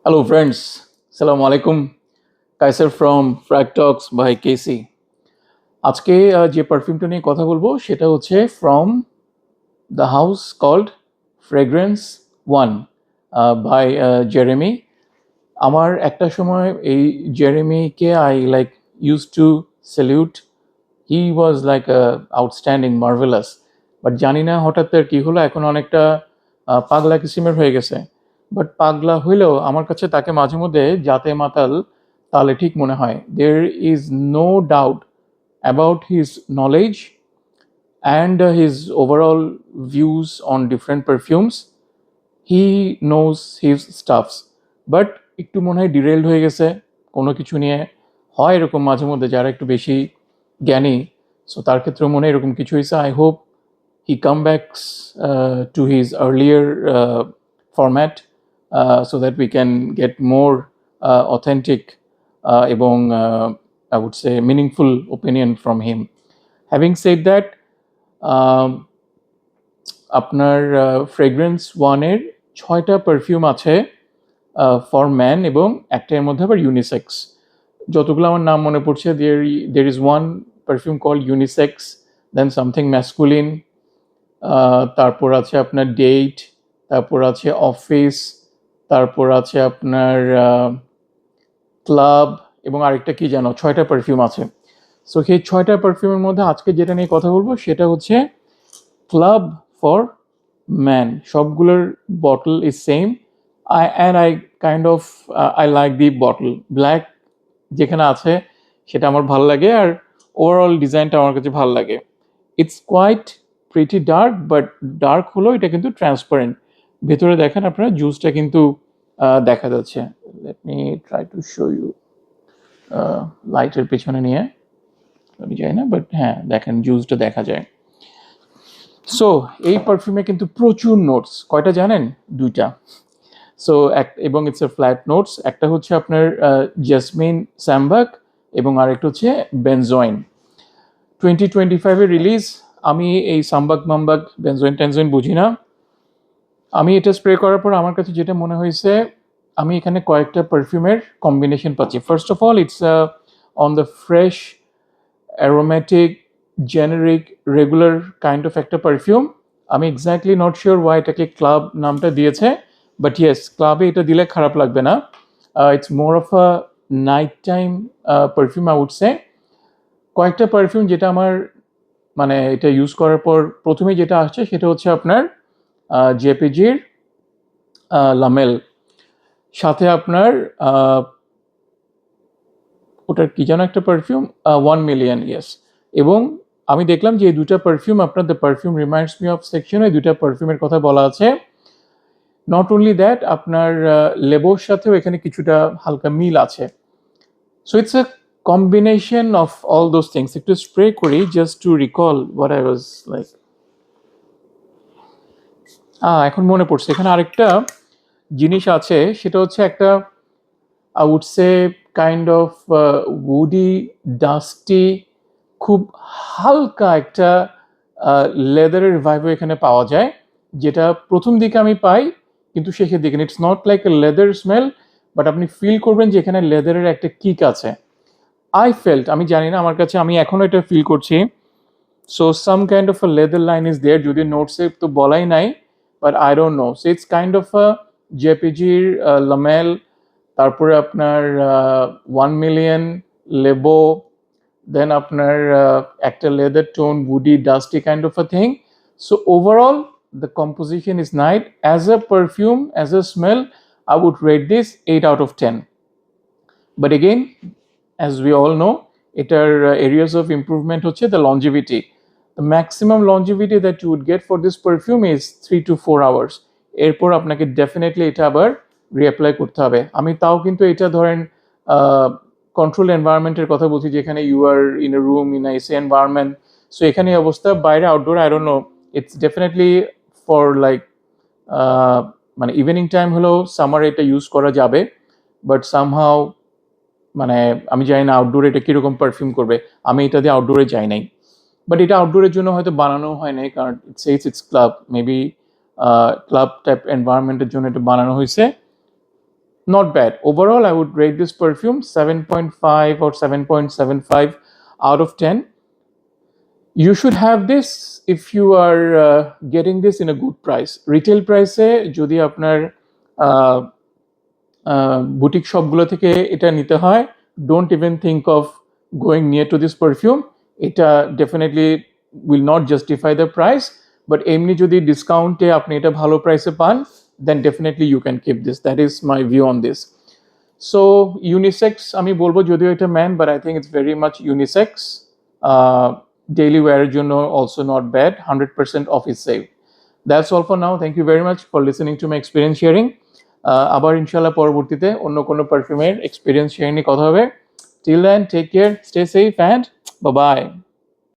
Hello, friends. Assalamu alaikum. Kaiser from Frag Talks by Casey. আজকে যে পারফিউমটা নিয়ে কথা বলবো সেটা হচ্ছে from the house called fragrance one by Jeremy. আমার একটা সময় এই জেরেমিকে I like use to salute. He was like outstanding marvelous, but জানি না হঠাৎ তার কী হলো, এখন অনেকটা পাগলা কিসিমের হয়ে গেছে। বাট পাগলা হইলেও আমার কাছে তাকে মাঝে মধ্যে জাতে মাতাল তালে ঠিক মনে হয়। There is no doubt about his knowledge and his overall views on different perfumes. He knows his stuffs, but একটু মনে হয় ডিরেলড হয়ে গেছে কোনো কিছু নিয়ে। হয় এরকম মাঝে মধ্যে যারা একটু বেশি জ্ঞানী, সো তার ক্ষেত্রে মনে হয় এরকম কিছু হয়েছে। I hope he come backs to his earlier format, so that we can get more authentic এবং I would say meaningful opinion from him. Having said that, আপনার ফ্রেগ্রেন্স ওয়ানের 6টা পারফিউম আছে ফর ম্যান এবং একটার মধ্যে আবার ইউনিসেক্স। যতগুলো আমার নাম মনে পড়ছে, there is one perfume call unisex, then something masculine, তারপর আছে আপনার ডেট, তারপর আছে অফিস, তারপর আছে আপনার ক্লাব, এবং আরেকটা কি জানো, 6টা পারফিউম আছে। সো সেই 6টা পারফিউমের মধ্যে আজকে যেটা নিয়ে কথা বলবো সেটা হচ্ছে ক্লাব ফর ম্যান। সবগুলোর bottle is same. I kind of I like the bottle black যেখানে আছে সেটা আমার ভালো লাগে, আর ওভারঅল ডিজাইনটা আমার কাছে ভালো লাগে। It's quite pretty dark, but dark হলো এটা কিন্তু ট্রান্সপারেন্ট। ভেতরে দেখেন আপনারা জুসটা কিন্তু দেখা যাচ্ছে। Let me try to show you লাইটের পেছনে নিয়ে, আমি যাই না, বাট হ্যাঁ দেখেন জুসটা দেখা যায়। সো এই পারফিউমে কিন্তু প্রচুর নোটস, কয়টা জানেন? 2টা। সো এবং ইটস এ ফ্ল্যাট নোটস। একটা হচ্ছে আপনার জেসমিন স্যামবাক এবং আরেকটা হচ্ছে বেনজয়েন। 2025-এর রিলিজ। আমি এই সাম্বাক মাম্বাক বেনজয়েন টেনজয়েন বুঝি না। আমি এটা স্প্রে করার পর আমার কাছে যেটা মনে হয়েছে, আমি এখানে কয়েকটা পারফিউমের কম্বিনেশন পাচ্ছি। First of all it's on the fresh aromatic generic regular kind of একটা পারফিউম। আমি এক্স্যাক্টলি নট শিওর ওয়াই এটাকে ক্লাব নামটা দিয়েছে, বাট ইয়েস, ক্লাবে এটা দিলে খারাপ লাগবে না। It's more of a night time perfume I would say. কয়েকটা পারফিউম যেটা আমার মানে এটা ইউজ করার পর প্রথমে যেটা আসছে সেটা হচ্ছে আপনার জেপিজির লামেল, সাথে আপনার ওটার কি যেন একটা পারফিউম 1 মিলিয়ন, ইয়েস। এবং আমি দেখলাম যে এই দুটা পারফিউম আপনার the perfume reminds me of সেকশনে দুটা পারফিউমের কথা বলা আছে। নট অনলি দ্যাট, আপনার লেবোর সাথেও এখানে কিছুটা হালকা মিল আছে। So it's a combination of all those things. একটু স্প্রে করি just two recall what I was like. এখন মনে পড়ছে এখানে আরেকটা জিনিস আছে, সেটা হচ্ছে একটা I would say kind of woody dusty, খুব হালকা একটা লেদারের ভাইবও এখানে পাওয়া যায়, যেটা প্রথম দিকে আমি পাই, কিন্তু শেষের দিকে it's not like a leather smell, but আপনি ফিল করবেন যে এখানে লেদারের একটা কিক আছে। আই ফেল্ট, আমি জানি না, আমার কাছে আমি এখনো এটা ফিল করছি। So some kind of a leather line is there, যদি নোটসে তো বলাই নাই, but I don't know. So it's kind of a জেপিজির লামেল, তারপরে আপনার 1 মিলিয়ন লেবো, দেন আপনার একটা leather tone woody dusty kind of a thing. So overall the composition is nice. As a perfume, as a smell, I would rate this 8 out of 10. But again, as we all know, এটার areas of improvement হচ্ছে the longevity. The maximum longevity that you would get for this perfume is 3 to 4 hours. এরপর আপনাকে definitely এটা আবার reapply করতে হবে। আমি তাও কিন্তু এটা ধরেন কন্ট্রোল এনভায়রনমেন্টের কথা বলছি, যেখানে you are in a room in AC environment. So এখানে এই অবস্থা, বাইরে outdoor I don't know. It's definitely for like মানে ইভিনিং টাইম হলেও সামারে এটা ইউজ করা যাবে, বাট সামহাও মানে আমি জানি না আউটডোরে এটা কীরকম পারফিউম করবে। আমি এটা দিয়ে আউটডোরে যাই নাই, বাট এটা আউটডোরের জন্য হয়তো বানানো হয় নাই, কারণ it's club, maybe club type এনভায়রনমেন্টের জন্য এটা বানানো হয়েছে। not bad. Overall, I would rate this perfume 7.5 or 7.75 out of 10. You should have this if you are getting this in a good price. Retail price এ যদি আপনার boutique শপগুলো থেকে এটা নিতে হয়, don't even think of going near to this perfume. এটা definitely will not justify the price, but এমনি যদি ডিসকাউন্টে আপনি এটা ভালো প্রাইসে পান, then definitely you can keep this. That is my view on this. So unisex আমি বলবো, যদিও এটা man, but I think it's very much unisex. Daily ওয়্যারের জন্য also not bad, 100% office safe. That's all for now. Thank you very much for listening to my experience sharing. আবার ইনশাল্লাহ পরবর্তীতে অন্য কোনো পারফিউমের এক্সপিরিয়েন্স শেয়ার নিয়ে কথা হবে। Till then, take care, stay safe and bye by.